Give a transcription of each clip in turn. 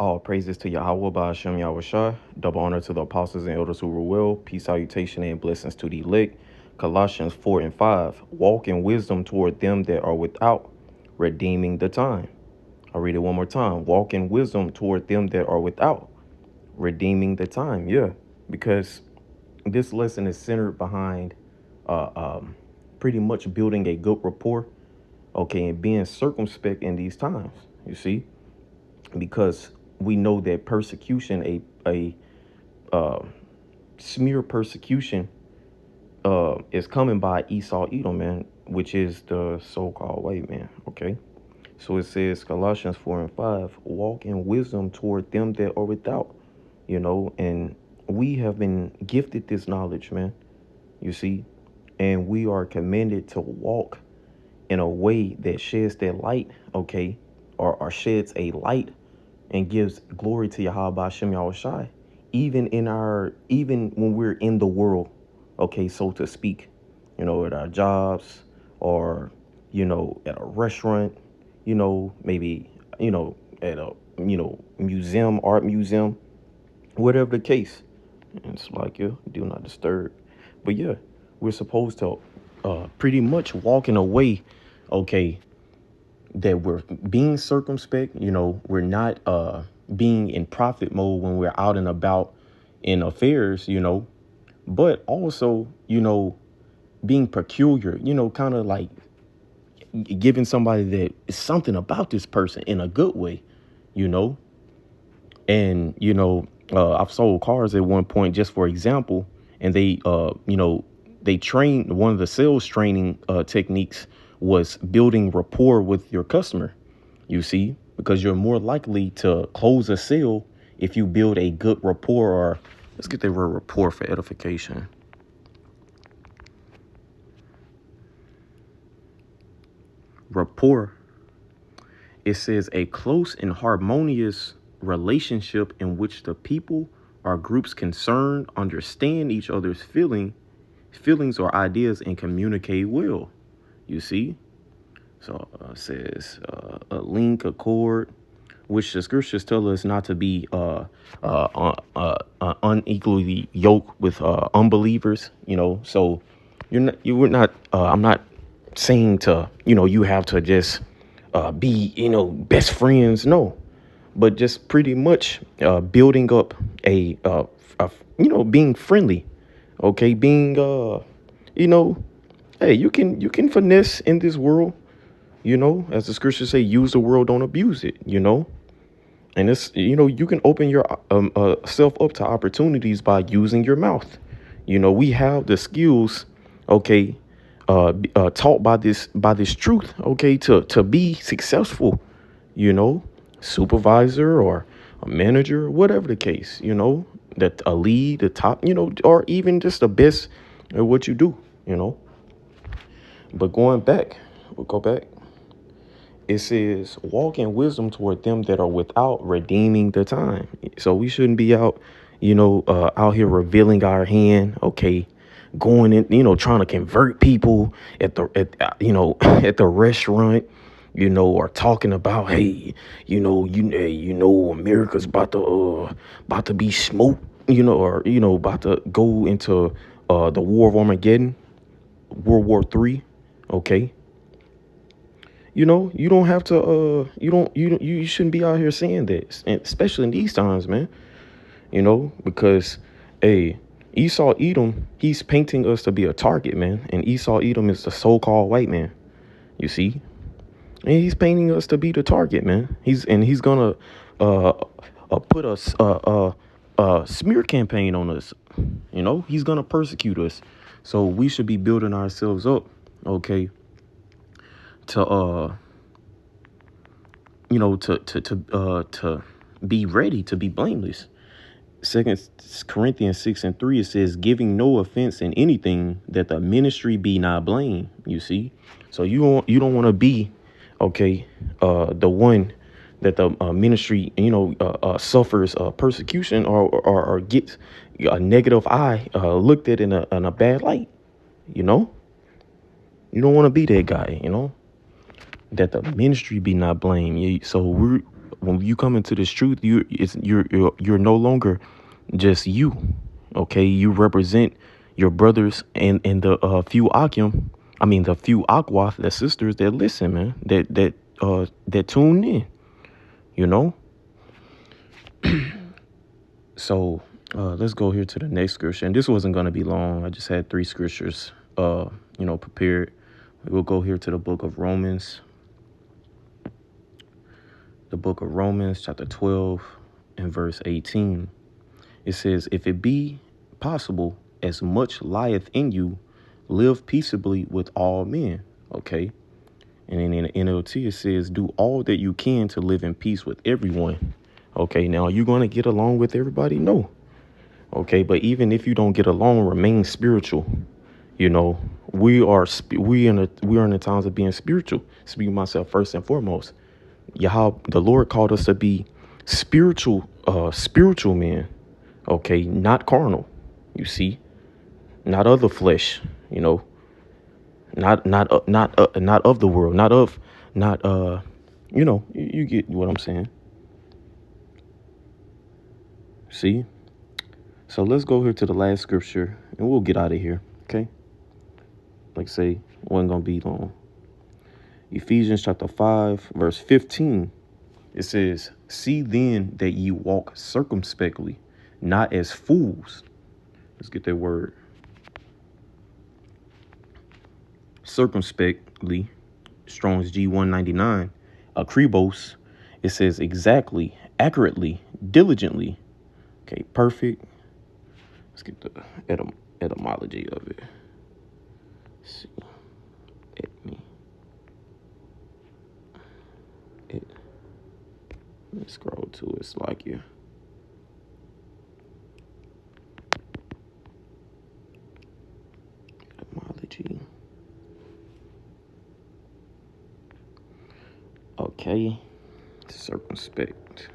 All praises to Yahweh by Hashem Yahweh Shai. Double honor to the apostles and elders who rule well. Peace, salutation, and blessings to the elect. Colossians 4 and 5. Walk in wisdom toward them that are without, redeeming the time. I'll read it one more time. Walk in wisdom toward them that are without, redeeming the time. Yeah, because this lesson is centered behind pretty much building a good rapport, okay, and being circumspect in these times, you see, because we know that persecution, a smear persecution, is coming by Esau Edom, man, which is the so-called white man. Okay, so it says Colossians 4 and 5, walk in wisdom toward them that are without, and we have been gifted this knowledge, man. You see, and we are commanded to walk in a way that sheds that light, okay, or sheds a light and gives glory to Yahweh Hashem Yahweh Shai, even when we're in the world, okay, so to speak, at our jobs or, at a restaurant, maybe, at a, museum, art museum, whatever the case. And it's like, yeah, do not disturb. But yeah, we're supposed to pretty much walk in a way, okay, that we're being circumspect, we're not being in profit mode when we're out and about in affairs, but also, being peculiar, kind of like giving somebody that is something about this person in a good way, and, I've sold cars at one point, just for example, and they trained, one of the sales training techniques was building rapport with your customer, you see, because you're more likely to close a sale if you build a good rapport, or let's get the word rapport for edification. Rapport, it says a close and harmonious relationship in which the people or groups concerned understand each other's feelings or ideas and communicate well. You see? So it says a link, a cord, which the scriptures tell us not to be unequally yoked with unbelievers. So I'm not saying to you have to just be best friends. No, but just pretty much building up being friendly. Okay, being hey, you can finesse in this world. As the scriptures say, use the world, don't abuse it. And it's, you can open your self up to opportunities by using your mouth. We have the skills, okay, taught by this truth, okay, to be successful, supervisor or a manager, whatever the case, that a lead, the top, or even just the best at what you do, But we'll go back. It says, walk in wisdom toward them that are without, redeeming the time. So we shouldn't be out, out here revealing our hand, okay, going in, trying to convert people at the restaurant, or talking about, hey, America's about to be smoked, or about to go into the War of Armageddon, World War III, okay. You don't have to, you shouldn't be out here saying this, and especially in these times, man, because, hey, Esau Edom, he's painting us to be a target, man. And Esau Edom is the so-called white man, you see, and he's painting us to be the target, man. He's gonna put a smear campaign on us, he's gonna persecute us. So we should be building ourselves up, okay, to to be ready, to be blameless. 2 Corinthians 6 and 3, it says, giving no offense in anything, that the ministry be not blamed. You see, so you don't want to be, okay, the one that the ministry suffers persecution or gets a negative eye looked at in a bad light. You don't want to be that guy. That the ministry be not blamed. So when you come into this truth, you're no longer just you. Okay, you represent your brothers and the few Akim. I mean the few Aqua, the sisters that listen, man. That tune in. You know. So let's go here to the next scripture, and this wasn't gonna be long. I just had 3 scriptures, prepared. We'll go here to the book of Romans. The book of Romans, chapter 12, and verse 18. It says, "If it be possible, as much lieth in you, live peaceably with all men." Okay. And then in the NLT, it says, "Do all that you can to live in peace with everyone." Okay. Now, are you going to get along with everybody? No. Okay. But even if you don't get along, remain spiritual. You know, we are in the times of being spiritual. Speaking myself first and foremost. Yah, the Lord called us to be spiritual men. Okay, not carnal. You see, not of the flesh. You know, not of the world. Not. You get what I'm saying. See. So let's go here to the last scripture, and we'll get out of here. Okay. Like I say, wasn't gonna be long. Ephesians chapter 5, verse 15. It says, "See then that ye walk circumspectly, not as fools." Let's get that word. Circumspectly, Strong's G199, akribos. It says exactly, accurately, diligently. Okay, perfect. Let's get the etymology of it. Let's see. Let's scroll to it. It's like you. Etymology. Okay. Circumspect.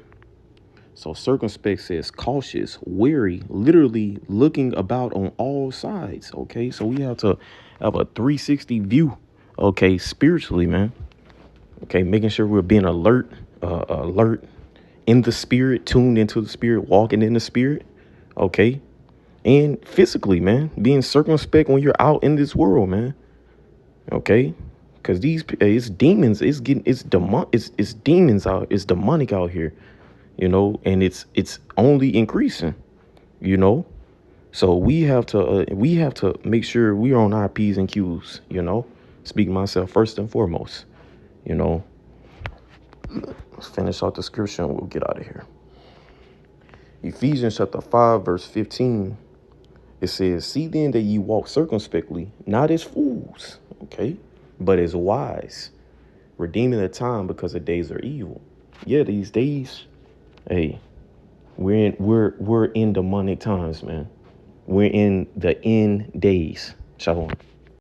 So circumspect says cautious, wary, literally looking about on all sides. Okay. So we have to have a 360 view. Okay. Spiritually, man. Okay. Making sure we're being alert in the spirit, tuned into the spirit, walking in the spirit. Okay. And physically, man, being circumspect when you're out in this world, man. Okay. Because it's demons. It's demons out. It's demonic out here, and it's only increasing, you know. So we have to make sure we're on our P's and Q's, Speaking myself first and foremost, Let's finish out the scripture and we'll get out of here. Ephesians chapter 5, verse 15. It says, "See then that ye walk circumspectly, not as fools, okay, but as wise, redeeming the time because the days are evil." Yeah, these days, hey, we're in demonic times, man. We're in the end days. Shalom.